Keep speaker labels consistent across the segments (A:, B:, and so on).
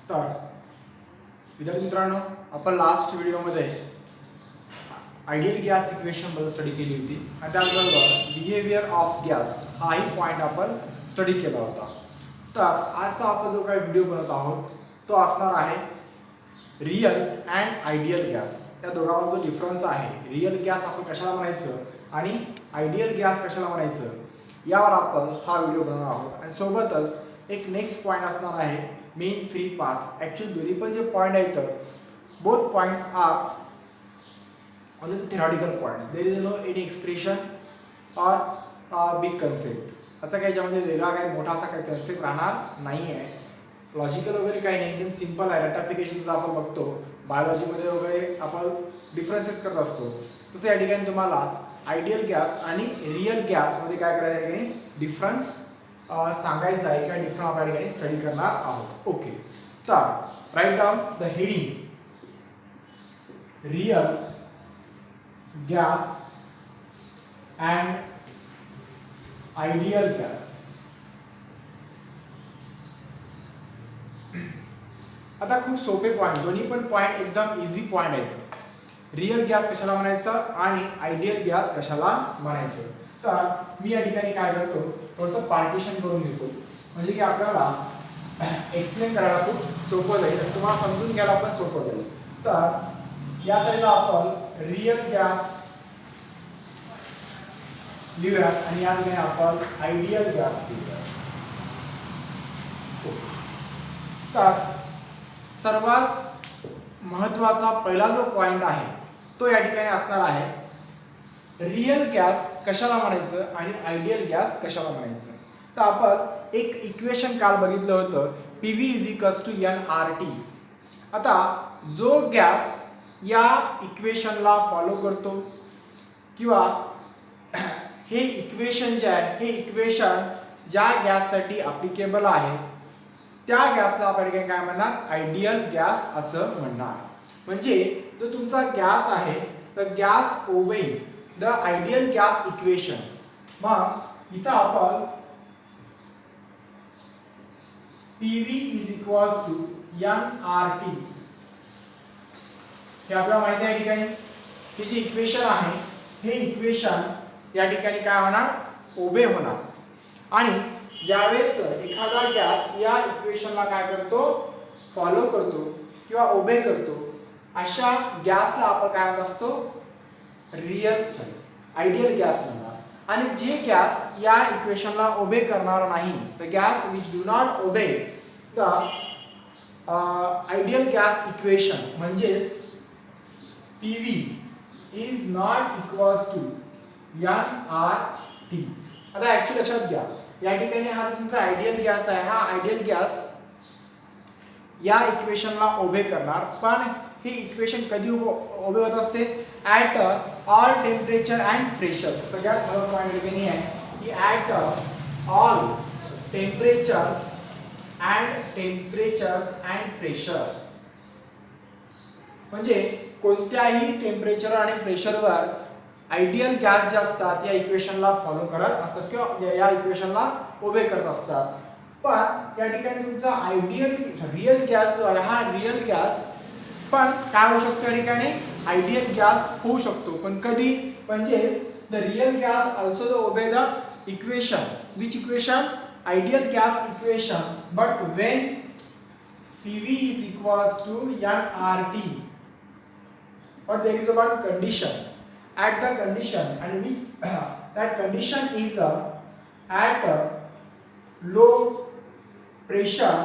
A: तर विद्यार्थी मित्रांनो, आपण लास्ट व्हिडिओमध्ये आयडियल गॅस इक्वेशन बद्दल स्टडी केली होती आणि त्याचबरोबर बिहेवियर ऑफ गॅस हाही पॉईंट आपण स्टडी केला होता. तर आजचा आपण जो काही व्हिडिओ बनवत आहोत तो असणार आहे रियल अँड आयडियल गॅस. या दोघांचा जो डिफरन्स आहे, रियल गॅस आपण कशाला म्हणायचं आणि आयडियल गॅस कशाला म्हणायचं, यावर आपण हा व्हिडिओ बनवणार आहोत. आणि सोबतच एक नेक्स्ट पॉईंट असणार आहे मेन फ्री पाथ. ॲक्च्युअली दोन्ही पण जे पॉईंट आहेत, both points are only the theoretical points. There is no any expression or big concept. असं काही याच्यामध्ये वेगळा काही मोठा असा काही कन्सेप्ट राहणार नाही आहे. लॉजिकल वगैरे काही नाही, एकदम सिम्पल आहे. रॅटिफिकेशनचा आपण बघतो बायोलॉजीमध्ये वगैरे आपण डिफरन्सेस करत असतो, तसं या ठिकाणी तुम्हाला आयडियल गॅस आणि रिअल गॅसमध्ये काय करायचं आहे, डिफरन्स सांगायचं आहे किंवा डिफरन्स आपण या ठिकाणी स्टडी करणार आहोत. ओके, तर write down the heading real gas and ideal gas. आता खूप सोपे पॉइंट, दोन्ही पण पॉइंट एकदम इझी पॉइंट आहेत. रिअल गॅस कशाला म्हणायचं आणि आयडियल गॅस कशाला म्हणायचं. तर मी या ठिकाणी काय करतो, थोडंसं पार्टिशन करून घेतो म्हणजे की आपल्याला एक्सप्लेन करायला खूप सोपं जाईल आणि तुम्हाला समजून घ्यायला पण सोपं जाईल. तर या साईडला आपण रिअल गॅस लिहूया आणि या ठिकाणी आपण आयडियल गॅस लिहूया. तर सर्वात महत्त्वाचा पहिला जो पॉइंट आहे तो या ठिकाणी असणार आहे रिअल गॅस कशाला म्हणायचं आणि आयडियल गॅस कशाला म्हणायचं. तर आपण एक इक्वेशन काल बघितलं होतं, PV = nRT. आता जो गॅस या इक्वेशनला फॉलो करतो किंवा हे इक्वेशन जे आहे, हे इक्वेशन ज्या गॅससाठी ॲप्लिकेबल आहे त्या गॅसला आपण काय म्हणणार, आयडियल गॅस असं म्हणणार. म्हणजे जो तुमचा गॅस आहे तर gas obeying the ideal gas equation. मग इथं आपण PV = nRT हे आपल्याला माहिती आहे. ठिकाणी हे जे इक्वेशन आहे, हे इक्वेशन या ठिकाणी काय होणार, ओबे होणार. आणि ज्यावेळेस एखादा गॅस या इक्वेशनला काय करतो, फॉलो करतो किंवा ओबे करतो, अशा गॅसला आपण काय म्हणत असतो, आयडियल गॅस म्हणणार. आणि जे गॅस या इक्वेशनला ओबे करणार नाही, the gas which do not obey the ideal gas equation, म्हणजेच PV is not equals to nRT. आता ऍक्च्युअली लक्षात घ्या, या ठिकाणी हा तुमचा आयडियल गॅस आहे, हा आयडियल गॅस या इक्वेशनला ओबे करणार. पण हे इक्वेशन कधी ओबे होत असते, at all temperature and pressure. सगळ्यात महत्त्वाचा पॉईंट ठिकाणी आहे की at all temperatures and pressure. म्हणजे कोणत्याही टेम्परेचर आणि प्रेशरवर आयडियल गॅस जे असतात या इक्वेशनला फॉलो करत असतात किंवा या इक्वेशनला ओबे करत असतात. पण या ठिकाणी तुमचा रिअल गॅस जो आहे, हा रिअल गॅस पण काय होऊ शकतो, या ठिकाणी आयडियल गॅस होऊ शकतो. पण कधी, म्हणजेच the real gas also the obey the equation, which equation, ideal gas equation, but Wien PV = nRT. But there is a one condition. At the condition, and which that condition is at low pressure,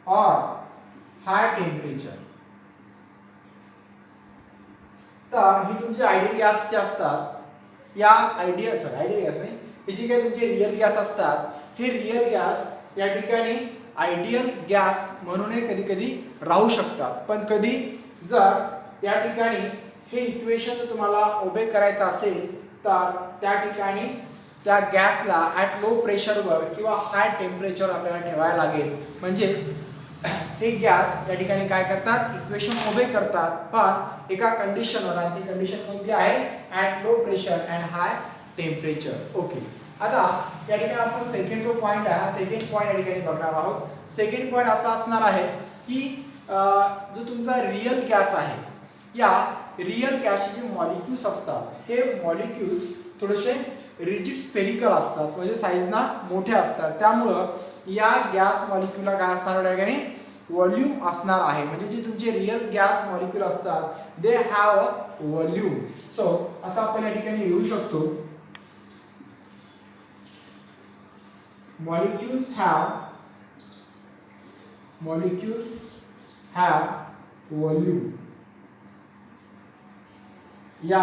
A: or high temperature. तर ही तुमचे ideal gas जे असतात, या ideal gas नाही, हे जे काही तुमचे रिअल गॅस असतात, हे रिअल गॅस या ठिकाणी आयडियल गॅस म्हणून कधी कधी राहू शकतात. पण कधी जर या ठिकाणी हे इक्वेशन तुम्हाला ओबे करायचं असेल तर त्या ठिकाणी त्या गॅसला ॲट लो प्रेशरवर किंवा हाय टेम्परेचर आपल्याला ठेवायला लागेल. म्हणजेच हे गॅस या ठिकाणी काय करतात, इक्वेशन ओबे करतात, पण एका कंडिशनवर. आणि ती कंडिशन कोणती आहे, at low pressure and high temperature. Okay, आता या ठिकाणी आपण सेकंड जो पॉइंट आहे हा सेकंड पॉइंट या ठिकाणी बघणार आहोत. सेकंड पॉइंट असा असणार आहे की जो तुमचा रिअल गॅस आहे या रिअल गॅसचे जे मॉलिक्युल्स असतात हे मॉलिक्युल्स थोडेसे रिजिड स्पेरिकल असतात म्हणजे साईजना मोठे असतात. त्यामुळं या गॅस मॉलिक्युलला काय असणार या ठिकाणी व्हॉल्यूम असणार आहे. म्हणजे जे तुमचे रिअल गॅस मॉलिक्युल असतात they have a volume. So असं आपण या ठिकाणी लिहू शकतो molecules have volume. या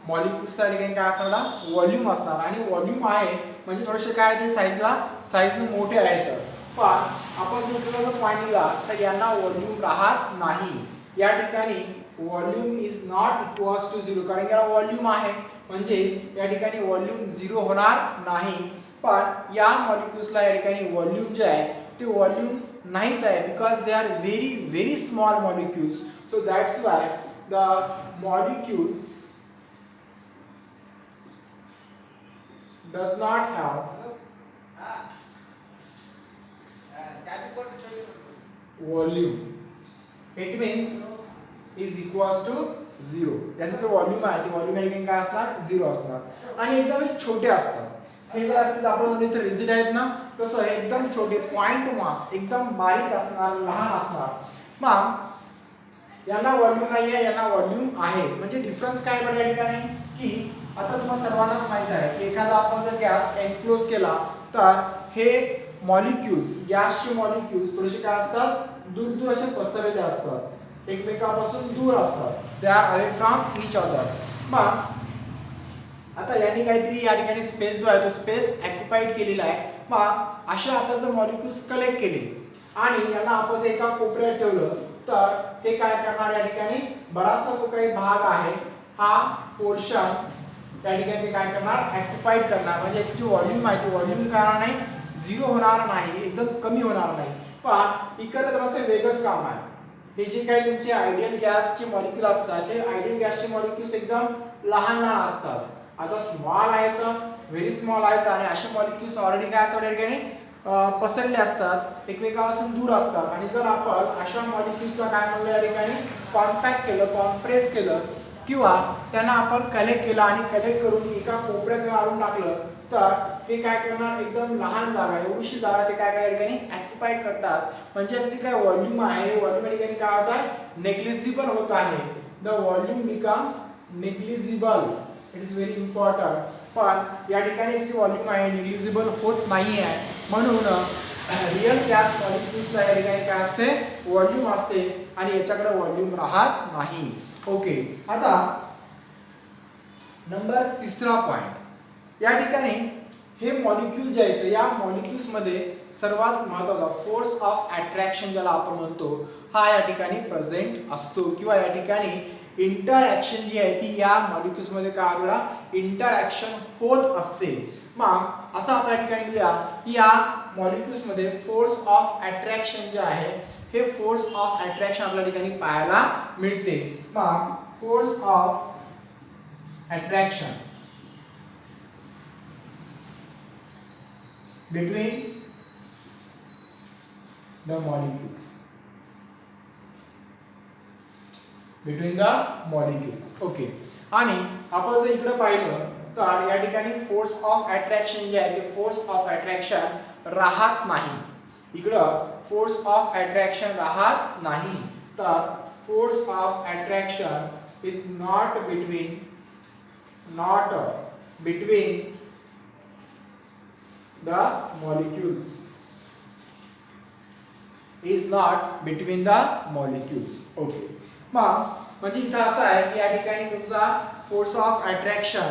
A: मॉलिक्युल्सचा ठिकाणी काय असणार व्हॉल्यूम असणार आणि व्हॉल्यूम आहे म्हणजे थोडेसे काय ते साईजने मोठे आहेत. पण आपण जर तुला पॉइंट दिला तर यांना व्हॉल्यूम राहत नाही. या ठिकाणी volume is not equals to 0 कारण याला व्हॉल्यूम आहे म्हणजे या ठिकाणी व्हॉल्यूम 0 होणार नाही. पण या मॉलिक्युल्सला या ठिकाणी व्हॉल्यूम जे आहे ते व्हॉल्यूम नाहीच आहे because they are very very small molecules. So that's why the molecules does not have volume. It means is equals to 0. याचं जे व्हॉल्यूम आहे ते व्हॉल्यूम या ठिकाणी काय असणार 0 असणार आणि एकदम छोटे असतात. हे जर असतील आपण म्हणजे इथे रिजिड आहेत ना तसं एकदम छोटे पॉइंट मास एकदम बारीक असणार लहान असणार. मग यांना व्हॉल्यूम नाही आहे यांना व्हॉल्यूम आहे. म्हणजे डिफरन्स काय पडेल या ठिकाणी की आता तुम्हाला सर्वांनाच माहित आहे की एखादा आपण जर गॅस एनक्लोज केला तर हे मॉलिक्युल्स गॅसचे मॉलिक्युल्स थोडेसे काय असतात दूर दूर असे पसरलेले असतात एकमेकांपासून दूर असतात. They are away from each other. मग आता यांनी काहीतरी या ठिकाणी स्पेस जो आहे तो स्पेस ऑक्युपाइड केलेला आहे. मग असे आपण जर मॉलिक्युल्स कलेक्ट केले आणि यांना आपण जर एका कोपऱ्यात ठेवलं तर हे काय करणार या ठिकाणी बराचसा जो काही भाग आहे हा पोर्शन त्या ठिकाणी ते काय करणार ऑक्युपाइड करणार म्हणजे याची जी व्हॉल्यूम आहे ती व्हॉल्यूम काय नाही 0 होणार नाही एकदम कमी होणार नाही. पण इकडे तर असं वेगळंच काम आहे. हे जे काही तुमचे आयडियल गॅसचे मॉलिक्युल असतात ते आयडियल गॅसचे मॉलिक्युल्स एकदम लहान लहान असतात. आता स्मॉल आहेत व्हेरी स्मॉल आहेत आणि असे मॉलिक्युल्स ऑलरेडी काय असतात या ठिकाणी पसरले असतात एकमेकांपासून दूर असतात. आणि जर आपण अशा मॉलिक्युल्सला काय म्हणलं या ठिकाणी कॉम्पॅक्ट केलं कॉम्प्रेस केलं किंवा त्यांना आपण कलेक्ट केलं आणि कलेक्ट करून एका कोपऱ्यात आणून टाकलं तर हे काय करणार एकदम लहान जागा एवढीशी जागा ते काय या ठिकाणी ऑक्युपाइड करतात. म्हणजे याची काय व्हॉल्यूम आहे व्हॉल्यूम या ठिकाणी काय होत आहे नेग्लिजिबल होत आहे. The volume becomes negligible. It is very important. पण या ठिकाणी याची व्हॉल्यूम आहे नेग्लिजिबल होत नाही आहे म्हणून रिअल गॅस मॉलिक्युल्सला या ठिकाणी काय असते व्हॉल्यूम असते आणि याच्याकडे व्हॉल्यूम राहत नाही. ओके. आता नंबर तिसरा पॉइंट या ठिकाणी हे मॉलिक्यूल जे आहेत या मॉलिक्युल्स मध्ये सर्वात महत्त्वाचा फोर्स ऑफ अट्रॅक्शन ज्याला आपण म्हणतो हा या ठिकाणी प्रेझेंट असतो किंवा या ठिकाणी इंटरॅक्शन जी आहे ती या मॉलिक्युल्स मध्ये काय होणार इंटरॅक्शन होत असते. मग असं आपण या ठिकाणी लिहा की या मॉलिक्युल्स मध्ये फोर्स ऑफ अट्रॅक्शन जे आहे हे फोर्स ऑफ अट्रॅक्शन आपल्या ठिकाणी पाहायला मिळते. मग force of attraction between the molecules okay. आणि आपण जर इकडे पाहिलं तर या ठिकाणी फोर्स ऑफ अट्रॅक्शन जे आहे ते फोर्स ऑफ अट्रॅक्शन राहत नाही. इकडं फोर्स ऑफ अट्रॅक्शन राहत नाही तर force of attraction is not between the molecules okay. मग म्हणजे इथं असं आहे की या ठिकाणी तुमचा फोर्स ऑफ अट्रॅक्शन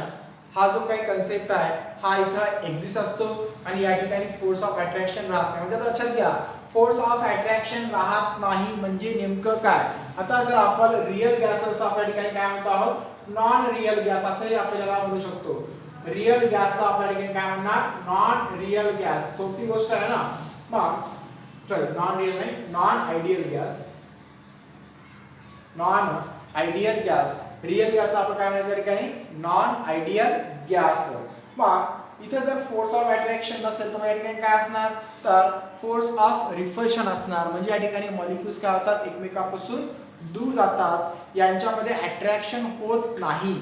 A: हा जो काही कन्सेप्ट आहे हा इथं एक्झिस्ट असतो आणि या ठिकाणी फोर्स ऑफ अट्रॅक्शन राहत नाही. म्हणजे आता लक्षात घ्या फोर्स ऑफ अट्रॅक्शन राहत नाही म्हणजे नेमकं काय. आता जर आपण रिअल गॅस असं आपल्या ठिकाणी काय म्हणतो आहोत नॉन रिअल गॅस असंही आपल्याला म्हणू शकतो. रिअल गॅसला आपल्या ठिकाणी काय म्हणणार नॉन रिअल गॅस. सोपी गोष्ट आहे ना. मग सॉरी नॉन रिअल नाही नॉन आयडियल गॅस रिअल गॅसला आपण काय म्हणायचं या ठिकाणी नॉन आयडियल गॅस. मग इथे जर फोर्स ऑफ अट्रॅक्शन नसेल तर या ठिकाणी काय असणार, तर फोर्स ऑफ रिपल्शन असणार. म्हणजे या ठिकाणी मॉलिक्युल्स काय होतात, एकमेकांपासून दूर जातात, यांच्यामध्ये अट्रॅक्शन होत नाही.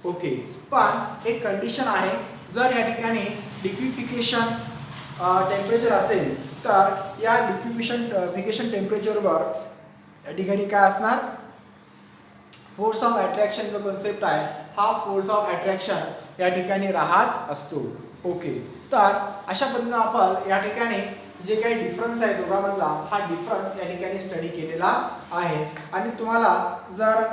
A: ओके, पण एक कंडिशन आहे, जर या ठिकाणी लिक्विफिकेशन टेम्परेचर असेल तर या लिक्विफिकेशन टेम्परेचरवर या ठिकाणी काय असणार, फोर्स ऑफ अट्रॅक्शन जो कन्सेप्ट आहे हा फोर्स ऑफ अट्रॅक्शन या ठिकाणी राहत असतो. ओके, तर अशा पद्धतीने आपण या ठिकाणी जे काही डिफरन्स आहे दोघांमधला हा डिफरन्स या ठिकाणी स्टडी केलेला आहे. आणि तुम्हाला जर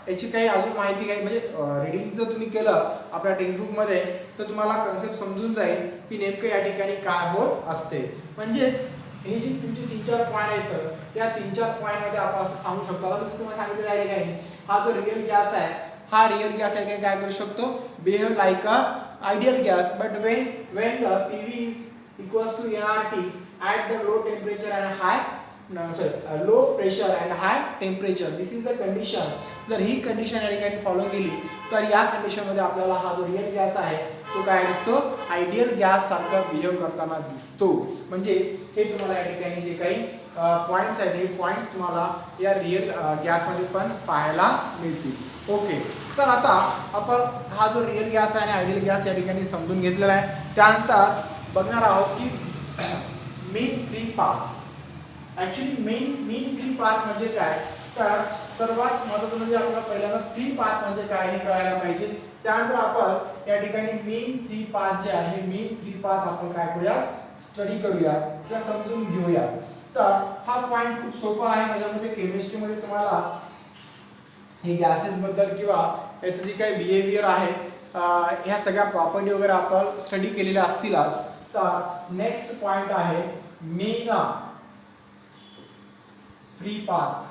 A: याची काही अजून माहिती घ्यायची म्हणजे रीडिंग जर तुम्ही केलं आपल्या टेक्स्टबुकमध्ये तर तुम्हाला कन्सेप्ट समजून जाईल की नेमकं या ठिकाणी काय होत असते. म्हणजेच हे जी तुमचे 3-4 पॉईंट आहेत त्या 3-4 पॉईंटमध्ये आपण असं सांगू शकतो. आता मी तुम्हाला सांगितलेलं आहे काय, हा जो रिअल गॅस आहे हा रिअल गॅस आहे काय करू शकतो, behave like a ideal gas, but when the PV is equals to nRT at the low temperature and high low pressure and high temperature, this is the condition. जर ही condition या ठिकाणी follow केली तर या कंडिशन मध्ये आपल्याला हा जो रिअल गॅस आहे तो काय दिसतो, आयडियल गॅस सारखा बिहेव करताना दिसतो. म्हणजे हे तुम्हाला या ठिकाणी जे काही पॉइंट्स आहेत हे पॉइंट्स तुम्हाला या रिअल गॅसमध्ये पण पाहायला मिळतील. ओके, तर आता आपण हा जो रिअल गॅस आहे आणि आयडियल गॅस या ठिकाणी समजून घेतलेला आहे. त्यानंतर बघणार आहोत की main free path. Actually main free path म्हणजे काय, तर सर्वात महत्त्वाचं म्हणजे आपल्याला पहिल्यांदा फ्री पाथ म्हणजे काय हे कळायला पाहिजे. त्यानंतर आपण या ठिकाणी मेन फ्री पाथ जे आहे मेन फ्री पाथ आपण काय करूया, स्टडी करूया किंवा समजून घेऊया. तर हा पॉइंट खूप सोपा आहे. म्हणजे केमिस्ट्रीमध्ये तुम्हाला हे गॅसेस बद्दल किंवा याचं जे काही बिहेवियर आहे ह्या सगळ्या प्रॉपर्टी वगैरे आपण स्टडी केलेल्या असतीलच. तर नेक्स्ट पॉइंट आहे मेन फ्री पाथ.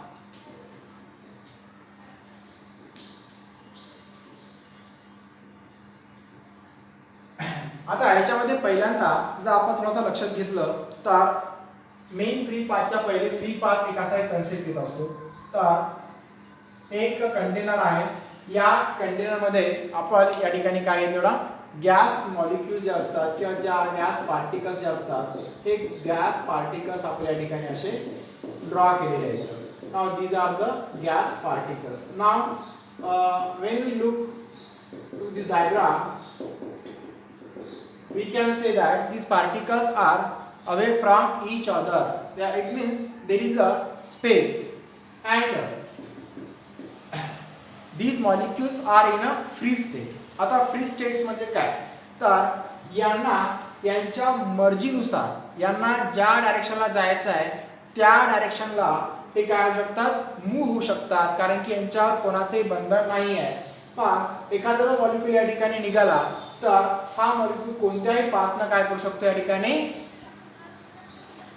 A: आता याच्यामध्ये पहिल्यांदा जर आपण थोडंसं लक्षात घेतलं तर मेन फ्री पाथच्या पहिले फ्री पाथ एक असा एक कन्सेप्ट येत असतो. तर एक कंटेनर आहे, या कंटेनरमध्ये आपण या ठिकाणी काय घेतलं, गॅस मॉलिक्यूल जे असतात किंवा ज्या गॅस पार्टिकल्स जे असतात हे गॅस पार्टिकल्स आपल्या या ठिकाणी असे ड्रॉ केलेले आहेत. Now these are the gas particles. Now when we look to this diagram we can say that these particles are away from each other. It means there is a space and these molecules are in a free state. आता free states म्हणजे काय, तर यांना यांच्या मर्जीनुसार यांना ज्या डायरेक्शनला जायचं आहे त्या डायरेक्शनला हे काय होऊ शकतात, मूव्ह होऊ शकतात, कारण की यांच्यावर कोणाचंही बंधन नाही आहे. पण एखादा मॉलिक्यूल या ठिकाणी निघाला तर हा मॉलिक्यूल कोणत्याही पाथनं काय करू शकतो, या ठिकाणी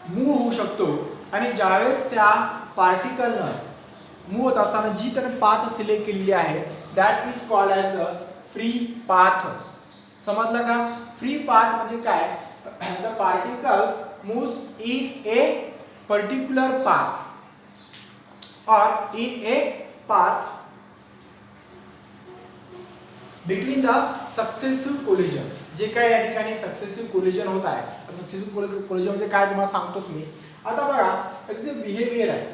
A: मूव्ह होऊ शकतो. आणि ज्यावेळेस त्या पार्टिकलनं मूव्ह होत असताना जी त्याने पाथ सिलेक्ट केलेली आहे that is called as the free path. समजलं का? फ्री पाथ म्हणजे काय, the particle moves in a particular path और in a path between the successive collision. जे काय या ठिकाणी सक्सेसिव्ह कोलिजन होत आहे, सक्सेसिव्ह कोलिजन म्हणजे काय तुम्हाला सांगतोच मी. आता बघा याचं जे बिहेवियर आहे,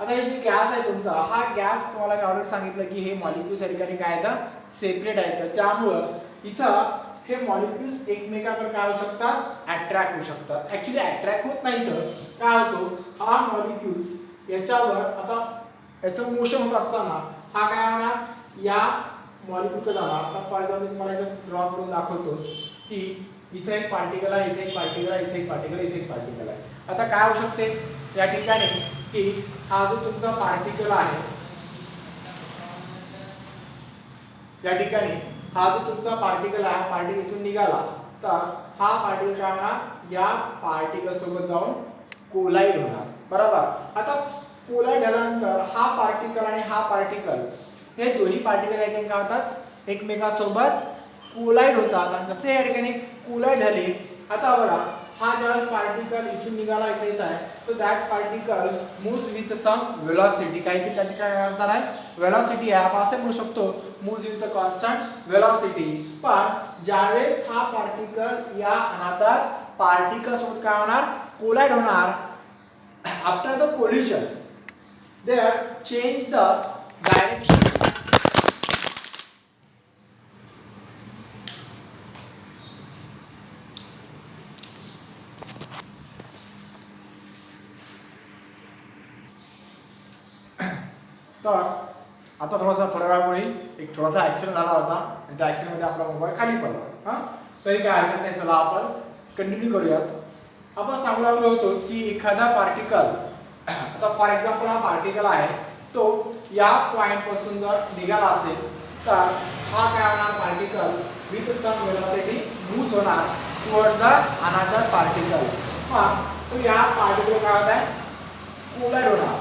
A: आता हे जे गॅस आहे तुमचा हा गॅस तुम्हाला मी ऑलरेडी सांगितलं की हे मॉलिक्युल्स या ठिकाणी काय आहेत, सेपरेट आहेत. त्यामुळं इथं हे मॉलिक्युल्स एकमेकांवर काय होऊ शकतात, अट्रॅक्ट होऊ शकतात. ऍक्च्युली अट्रॅक्ट होत नाही तर काय होतो, हा मॉलिक्युल्स याच्यावर आता याचं मोशन होत असताना हा काय होणार, या मॉलिक्यूलचा जाणार. आता फॉर एक्झाम्पल तुम्हाला इथे ड्रॉ करून दाखवतोस की इथे एक पार्टिकल आहे, इथे एक पार्टिकल आहे, इथे एक पार्टिकल आहे, इथे एक पार्टिकल आहे. आता काय होऊ शकते या ठिकाणी की हा जो तुमचा पार्टिकल आहे या ठिकाणी हा जो तुमचा पार्टिकल आहे, पार्टिकल इथून निघाला तर हा पार्टिकल काय होणार, या पार्टिकल सोबत जाऊन कोलाइड होणार. बरोबर. आता कोलाइड झाल्यानंतर हा पार्टिकल आणि हा पार्टिकल हे दोन्ही पार्टिकल या ठिकाणी काय होतात, एकमेकांसोबत कोलाइड होतात. आणि जसे या ठिकाणी कोलाइड झाले आता बघा हा ज्यावेळेस पार्टिकल इथून निघाला इथे येत आहे, so that particle moves with some velocity. काहीतरी त्याची काय असणार आहे, वेलॉसिटी आहे. आपण असे म्हणू शकतो moves with a constant velocity. पण ज्यावेळेस हा पार्टिकल या अनदर पार्टिकल सोबत काय होणार, कोलाइड होणार, after the collision there change the direction. तर आता थोड्या वेळापूर्वी एक थोडासा ऍक्सिडेंट झाला होता आणि त्या ऍक्सिडेंटमध्ये आपला मोबाईल खाली पडला. हां, तरी काय हरकत नाही, चला आपण कंटिन्यू करूयात. आपण सांगू लागलो होतो की एखादा पार्टिकल, आता फॉर एक्झाम्पल हा पार्टिकल आहे, तो या पॉइंट पासून जर निघाला असेल तर हा काय होणार, particle with some velocity move होणार टुवर्ड द अनदर पार्टिकल. पण तो या पार्टिकल काय होत आहे, कोलाइड होणार.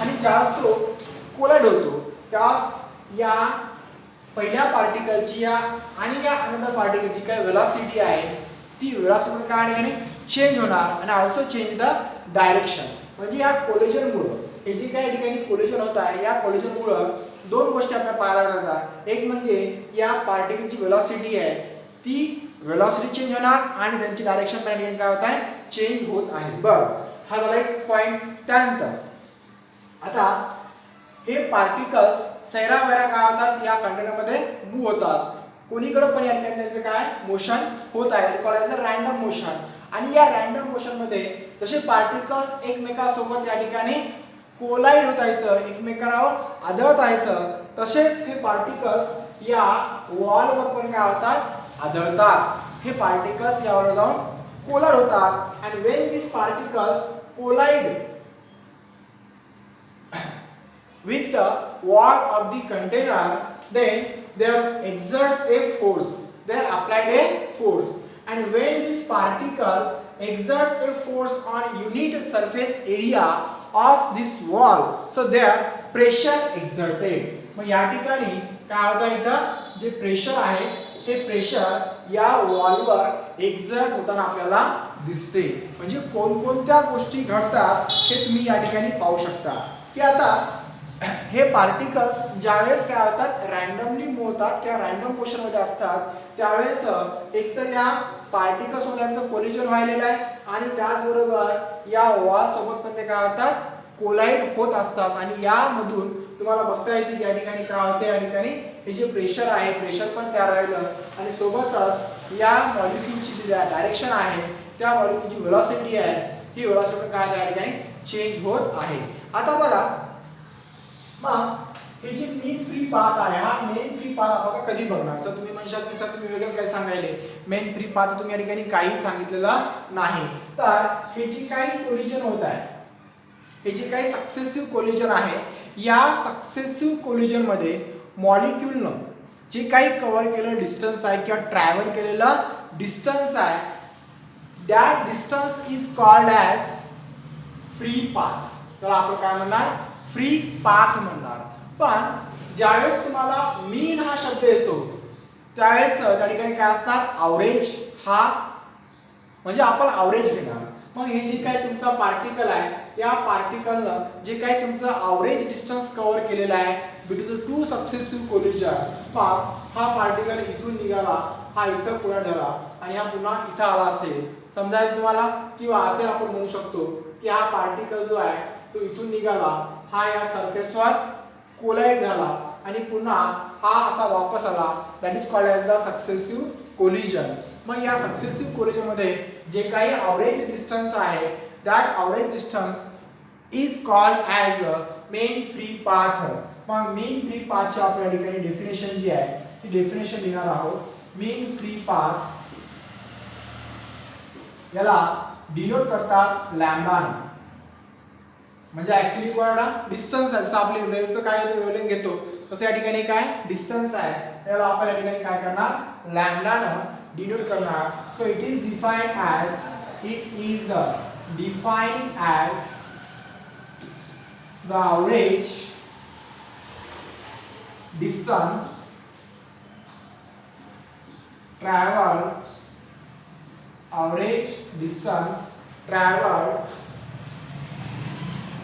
A: आणि ज्यावेळेस तो कोलाइड होतो त्यास या पहिल्या पार्टिकलची या आणि या अनदर पार्टिकलची काय वेलोसिटी आहे, ती वेलोसिटी काय ठिकाणी चेंज होणार आणि ऑल्सो चेंज द डायरेक्शन. म्हणजे या कोलिजनमुळे, हे जे काही ठिकाणी कोलिजन होत आहे, या कोलिजनमुळे दोन गोष्टी आपल्याला पाहायला मिळतात. एक म्हणजे या पार्टिकलची वेलोसिटी आहे, ती वेलोसिटी चेंज होणार आणि त्यांची डायरेक्शन पण काय होत आहे, चेंज होत आहे. बरं, हा झाला एक पॉइंट. त्यानंतर आता हे पार्टिकल्स सैरावैरा काय होतात, या कंटेनरमध्ये मूव्ह होतात. कोणीकडे पण या ठिकाणी त्यांचं काय मोशन होत आहे, कॉल रॅन्डम मोशन. आणि या रॅन्डम मोशन मध्ये जसे पार्टिकल्स एकमेकांसोबत या ठिकाणी कोलाइड होत आहेत, एकमेकांवर आदळत आहेत, तसेच हे पार्टिकल्स या वॉलवर पण काय होतात, आदळतात. हे पार्टिकल्स यावर जाऊन कोलाइड होतात. आणि when this particles collide with the wall of the container, then there exerts a force, they applied a force. And when this particle exerts a force on unit surface area of this wall, so there pressure exerted. मग या ठिकाणी काय होतं, इथं जे pressure आहे हे pressure या वॉलवर एक्झर्ट होताना आपल्याला दिसते. म्हणजे कोणकोणत्या गोष्टी घडतात हे तुम्ही या ठिकाणी पाहू शकता. की आता हे पार्टिकल्स ज्यावेळेस काय होतात, रॅन्डमली मूव्ह होतात किंवा रॅन्डम मोशन मध्ये असतात, त्यावेळेस एकतर या पार्टिकल्स मध्ये त्यांचं कोलिजन व्हायलेलं आहे आणि त्याचबरोबर या वॉल सोबत पण ते काय होतात, कोलाइड होत असतात. आणि यामधून तुम्हाला बघता येते की या ठिकाणी काय होते, या ठिकाणी हे जे प्रेशर आहे, प्रेशर पण तयार राहिलं आणि सोबतच या मॉलिक्युलची जी डायरेक्शन आहे, त्या मॉलिक्युलची वेलोसिटी आहे, ही वेलोसिटी काय या ठिकाणी चेंज होत आहे. आता बघा, मग हे जे मेन फ्री पाथ आहे, हा मेन फ्री पाथ आपण कधी बघणार. सर तुम्ही म्हणशाल की सर तुम्ही वेगळंच काही सांगायले, मेन फ्री पाथ तुम्ही या ठिकाणी काही सांगितलेलं नाही. तर हे जे काही कोलिजन होत आहे, हे जे काही सक्सेसिव्ह कोलिजन आहे, या सक्सेसिव्ह कोलिजन मध्ये मॉलिक्युलनं जे काही कव्हर केलं डिस्टन्स आहे किंवा ट्रॅव्हल केलेला डिस्टन्स आहे, that distance is called as free path. तर आपण काय म्हणणार, फ्री पाथ म्हणणार. पण ज्यावेळेस तुम्हाला मीन हा शब्द येतो त्यावेळेस त्या ठिकाणी काय असणार, ॲव्हरेज. हा म्हणजे आपण ॲव्हरेज घेणार. मग हे जे काही तुमचा पार्टिकल आहे, या पार्टिकलनं जे काही तुमचं ॲव्हरेज डिस्टन्स कव्हर केलेलं आहे बिटवीन टू सक्सेसिव्ह कोलिजन, हा पार्टिकल इथून निघाला, हा इथं पुन्हा झाला आणि हा पुन्हा इथं आला असेल समजायचं तुम्हाला, किंवा असे आपण म्हणू शकतो की हा पार्टिकल जो आहे तो इथून निघाला, हा या सरफेसवर कोलाइड झाला आणि पुन्हा हा असा वापस आला, that is called as the successive collision. मग या सक्सेसिव्ह कोलिजन मध्ये जे काही ॲव्हरेज डिस्टन्स आहे, that average distance is called as main free path. मग मेन फ्री पाथची आपल्या ठिकाणी डेफिनेशन जी आहे ती डेफिनेशन लिहिणार आहोत. मेन फ्री पाथ याला डिनोट करतात लॅम्बडाने. म्हणजे ऍक्च्युअली कोणा डिस्टन्स आहे, जसं आपले वेव्हचं काय वेव्हलेंथ घेतो तसं या ठिकाणी काय डिस्टन्स आहे, त्याला आपण या ठिकाणी काय करणार, लॅम्बडानं डिनोट करणार. So it is defined as the average distance traveled average distance traveled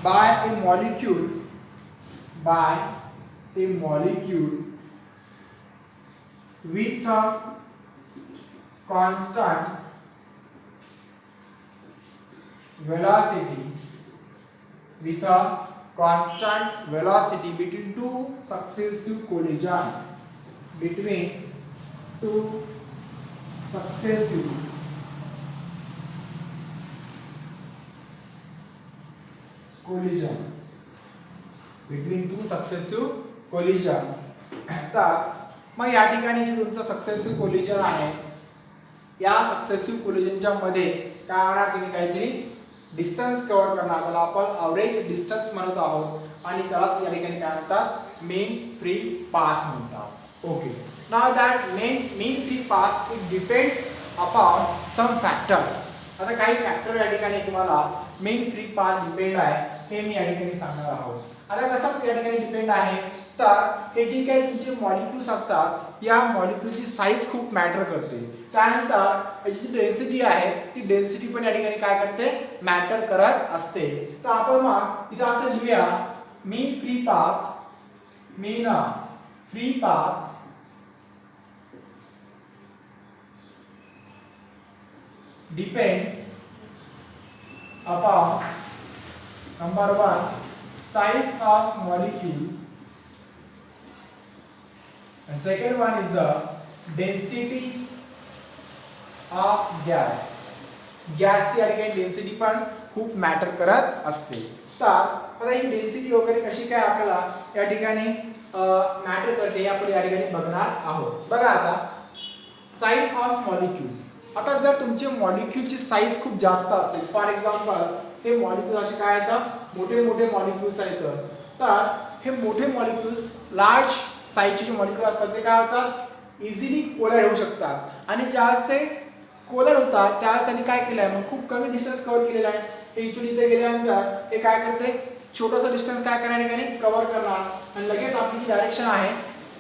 A: by a molecule with a constant velocity between two successive collision between two successive collision तर मग या ठिकाणी जे तुमचं सक्सेसिव्ह कोलिजन आहे या सक्सेसिव्ह कोलिजनच्या मध्ये काय होणार तुम्ही काहीतरी डिस्टन्स कव्हर करणार त्याला आपण ॲव्हरेज डिस्टन्स म्हणत आहोत आणि त्यालाच या ठिकाणी काय म्हणतात मेन फ्री पाथ म्हणतात okay now that mean free path it depends upon some factors आता काही फॅक्टर या ठिकाणी तुम्हाला मेन फ्री पाथ डिपेंड आहे हे मी या ठिकाणी सांगणार आहोत आता कसं या ठिकाणी डिपेंड आहे तर हे जे काही तुमचे मॉलिक्युल्स असतात या मॉलिक्युलची साईज खूप मॅटर करते त्यानंतर याची जी डेन्सिटी आहे ती डेन्सिटी पण या ठिकाणी काय करते मॅटर करत असते तर आपण मग इथं असं लिहूया mean free path depends upon number one size of molecule and second one is the density of gas ची या ठिकाणी डेन्सिटी पण खूप मॅटर करत असते तर आता ही डेन्सिटी वगैरे कशी काय आपल्याला या ठिकाणी मॅटर करते आपण या ठिकाणी बघणार आहोत बघा आता साइज ऑफ मॉलिक्युल्स आता जर तुमचे मॉलिक्युलची साइज खूप जास्त असेल फॉर एक्झाम्पल हे मॉलिक्युल असे काय आहेत मोठे मोठे मॉलिक्युल्स आहेत तर हे मोठे मॉलिक्युल्स लार्ज साइजचे जे मॉलिक्युल असतात ते काय होतात इझिली कोलाइड होऊ शकतात आणि ज्यावेळेस ते कोलाइड होतात त्यावेळेस त्यांनी काय केलं आहे मग खूप कमी डिस्टन्स कव्हर केलेला आहे हे इथून इथे गेल्यानंतर हे काय करते छोटासा डिस्टन्स काय करणार ठिकाणी कव्हर करणार आणि लगेच आपली जी डायरेक्शन आहे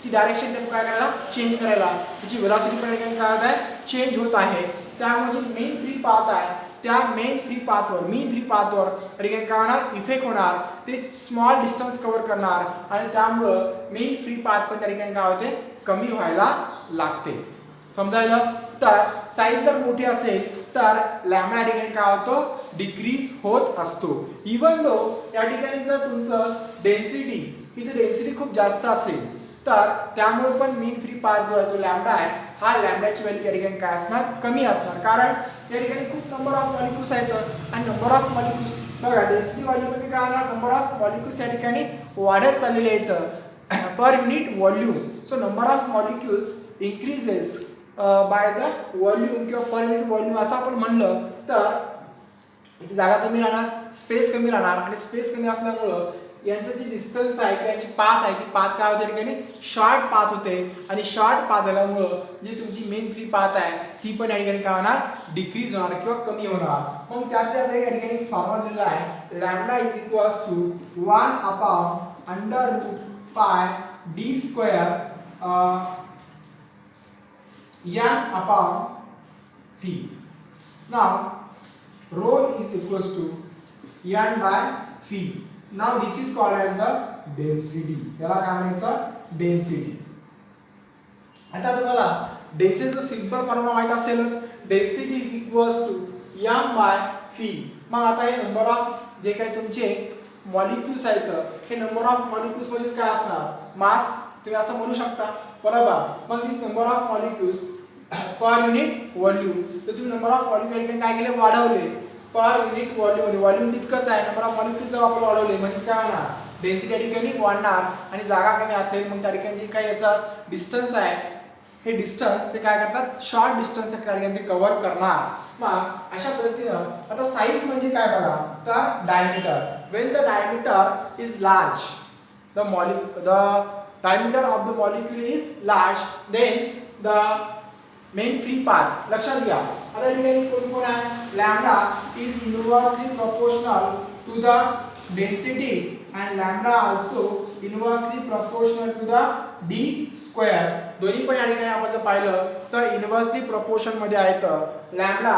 A: ती डायरेक्शन ते काय करायला चेंज करायला त्याची वेलॉसिटी पण ठिकाणी काय होत आहे चेंज होत आहे त्यामुळे जी मेन फ्री पाथ आहे त्या मेन फ्री पाथवर ठिकाणी काय होणार इफेक्ट होणार ते स्मॉल डिस्टन्स कव्हर करणार आणि त्यामुळं मेन फ्री पाथ पण त्या ठिकाणी काय होते कमी व्हायला लागते समजायला तर साईज जर मोठी असेल तर लॅम्बडा या ठिकाणी काय होतो डिक्रीज होत असतो इवन दो या ठिकाणी जर तुमचं डेन्सिटी ही जर डेन्सिटी खूप जास्त असेल तर त्यामुळे पण मीन फ्री पाथ जो आहे तो लॅम्बडा आहे हा लॅम्बडाची व्हॅल्यू या ठिकाणी काय असणार कमी असणार कारण या ठिकाणी खूप नंबर ऑफ मॉलिक्युल्स आहेत आणि नंबर ऑफ मॉलिक्युल्स बघा डेन्सिटी व्हॅल्यू म्हणजे काय होणार नंबर ऑफ मॉलिक्युल्स या ठिकाणी वाढत चाललेले आहेत पर unit volume so number of molecules increases by the volume किंवा पर युनिट व्हॉल्यूम असं आपण म्हणलं तर इथे जागा कमी राहणार स्पेस कमी राहणार आणि स्पेस कमी असल्यामुळं यांचं जे डिस्टन्स आहे किंवा यांची पाथ आहे ती पाथ काय होते ठिकाणी शॉर्ट पाथ होते आणि शॉर्ट पाथ झाल्यामुळं जी तुमची मेन फ्री पाथ आहे ती पण या ठिकाणी काय होणार डिक्रीज होणार किंवा कमी होणार मग त्यासाठी आपल्याला या ठिकाणी फॉर्म्युला दिलेला आहे lambda is equals to 1 upon under root pi d square n upon phi. Now rho is equals to n by phi. Now this is called as the density. याला काय म्हणायचं डेन्सिटी. आता तुम्हाला डेन्सिटीचा सिंपल फॉर्म्युला माहित असेलच density is equals to m by phi. मग आता हे नंबर ऑफ जे काही तुमचे मॉलिक्युल्स आहेत हे नंबर ऑफ मॉलिक्युल्स म्हणजे काय असणार मास तुम्ही असं म्हणू शकता बरोबर मग this number of molecules per unit volume तर तुम्ही नंबर ऑफ मॉलिक्युल काय केले वाढवले पर युनिट व्हॉल्यूम मध्ये व्हॉल्यूम तितकंच आहे नंबर ऑफ मॉलिक्युल्स जर आपण वाढवले म्हणजे काय होणार डेन्सिटी ठिकाणी वाढणार आणि जागा कमी असेल मग त्या ठिकाणी जे काही याचा डिस्टन्स आहे हे डिस्टन्स ते काय करतात शॉर्ट डिस्टन्स त्या ठिकाणी ते कव्हर करणार मग अशा पद्धतीनं आता साइज म्हणजे काय बघा तर diameter when the diameter is large the diameter of the molecule is large then the main free path लक्षात घ्या आता इथे कोण आहे lambda is inversely proportional to the density and lambda also inversely proportional to the d square. दोन्ही पण या ठिकाणी आपण जर पाहिलं तर इन्व्हर्सली प्रोपोर्शन मध्ये आहे तर lambda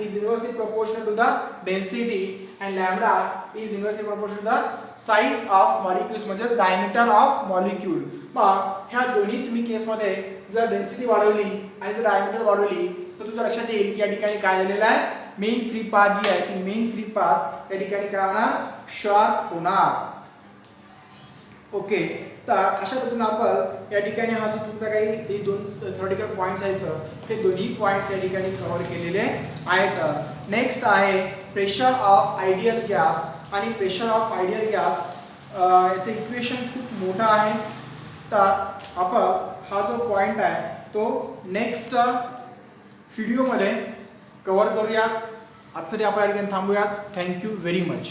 A: is inversely proportional to the density and lambda is inversely proportional to the size of molecules म्हणजे diameter of molecule. मग ह्या दोन्ही तुम्ही केस मध्ये जर डेन्सिटी वाढवली आणि जर डायमीटर वाढवली तर तुमच्या लक्षात येईल की या ठिकाणी काय झालेलं आहे, मेन फ्री पाथ जी आहे ती मेन फ्री पाथ या ठिकाणी काय होणार, शॉर्ट होणार. ओके, तर अशा पद्धतीने आपण या ठिकाणी हा जो तुमचा काही हे दोन थ्योरेटिकल पॉइंट्स आहेत हे दोन्ही पॉइंट्स या ठिकाणी कव्हर केलेले आहेत. नेक्स्ट आहे प्रेशर ऑफ आयडियल गॅस. आणि प्रेशर ऑफ आयडियल गॅस याचं इक्वेशन खूप मोठं आहे. तर आपण हा जो पॉइंट आहे तो नेक्स्ट व्हिडिओमध्ये कव्हर करूयात. आजसाठी आपण या ठिकाणी थांबूयात. Thank you very much.